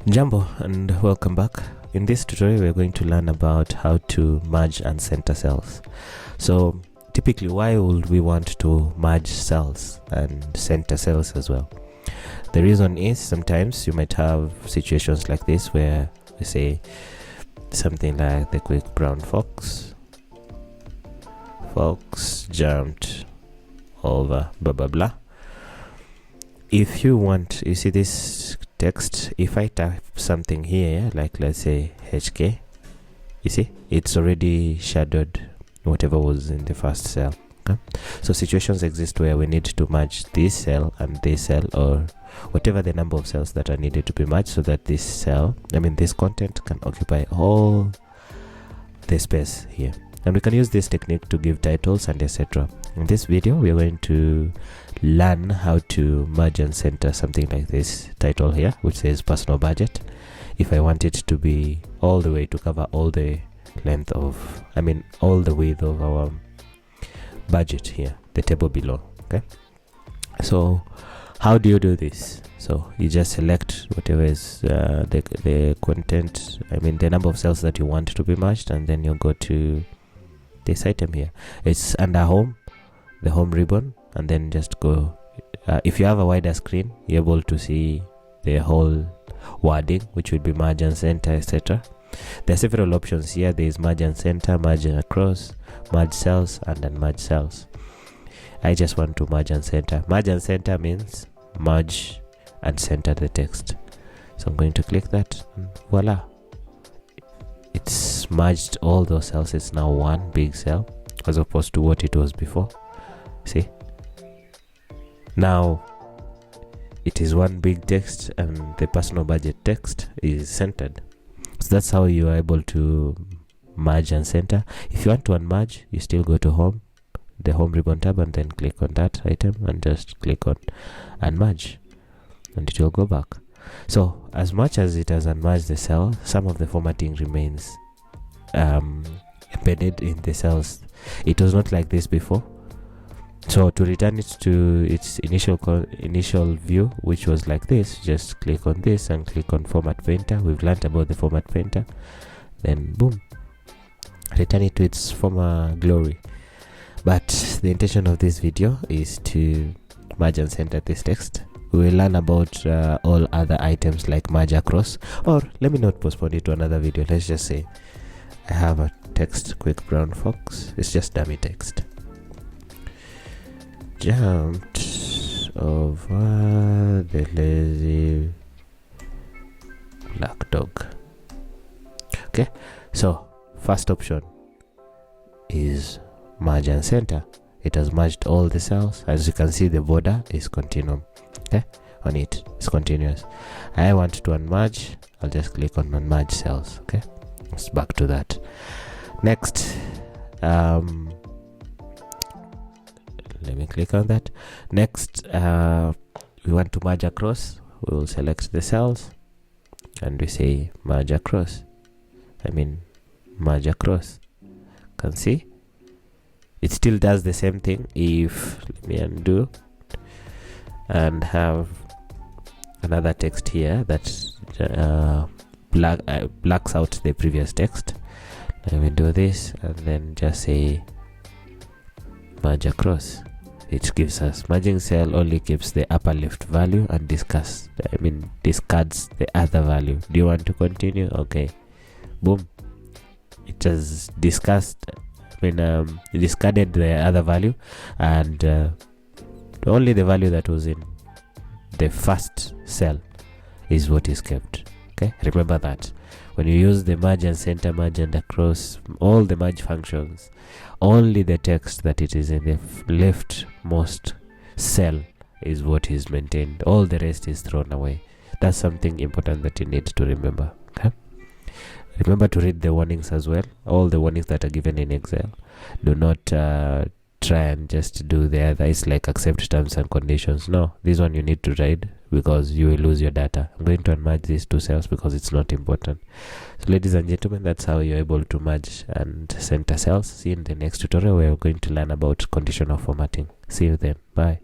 Jambo and welcome back. In this tutorial we're going to learn about how to merge and center cells. So typically, why would we want to merge cells and center cells as well? The reason is sometimes you might have situations like this where we say something like the quick brown fox jumped over blah blah blah. If you want, you see this text, if I type something here like let's say HK, you see it's already shadowed whatever was in the first cell. Okay, so situations exist where we need to merge this cell and this cell, or whatever the number of cells that are needed to be merged, so that this cell, this content can occupy all the space here. And we can use this technique to give titles and etc. In this video we are going to learn how to merge and center something like this title here, which says personal budget. If I want it to be all the way to cover all the length of, all the width of our budget here, the table below. Okay, so how do you do this? So you just select whatever is the content, the number of cells that you want to be merged, and then you go to this item here. It's under home, the home ribbon, and then just go, if you have a wider screen, you're able to see the whole wording, which would be merge and center, etc. There are several options here. There is merge and center, merge and across, merge cells, and unmerge cells. I just want to merge and center. Merge and center means merge and center the text. So I'm going to click that, and voila, it's merged all those cells. It's now one big cell as opposed to what it was before. See, now it is one big text and the personal budget text is centered. So that's how you are able to merge and center. If you want to unmerge, you still go to home, the home ribbon tab, and then click on that item and just click on unmerge, and it will go back. So as much as it has unmerged the cell, some of the formatting remains embedded in the cells. It was not like this before. So to return it to its initial view, which was like this, just click on this and click on format painter. We've learned about the format painter. Then boom, return it to its former glory. But the intention of this video is to merge and center this text. We will learn about all other items like merge across, or let me not postpone it to another video. Let's just say I have a text, quick brown fox. It's just dummy text. Jumped over the lazy black dog. Okay, so first option is merge and center. It has merged all the cells. As you can see, the border is continuum. Okay, on it, it's continuous. I want to unmerge. I'll just click on unmerge cells. Okay, let's back to that. Next, let me click on that. Next, we want to merge across. We will select the cells and we say merge across. Merge across. Can see it still does the same thing. If let me undo and have another text here that blacks out the previous text. Let me do this and then just say merge across. It gives us merging cell only keeps the upper left value and discards the other value. Do you want to continue? Okay, boom, it has discussed discarded the other value, and only the value that was in the first cell is what is kept. Okay, remember that when you use the merge and center, merge and across, all the merge functions, only the text that it is in the leftmost cell is what is maintained. All the rest is thrown away. That's something important that you need to remember. Okay, remember to read the warnings as well. All the warnings that are given in Excel. Do not try and just do the other. It's like accept terms and conditions. No, this one you need to read because you will lose your data. I'm going to unmerge these two cells because it's not important. So ladies and gentlemen, that's how you're able to merge and center cells. See you in the next tutorial where we're going to learn about conditional formatting. See you then. Bye.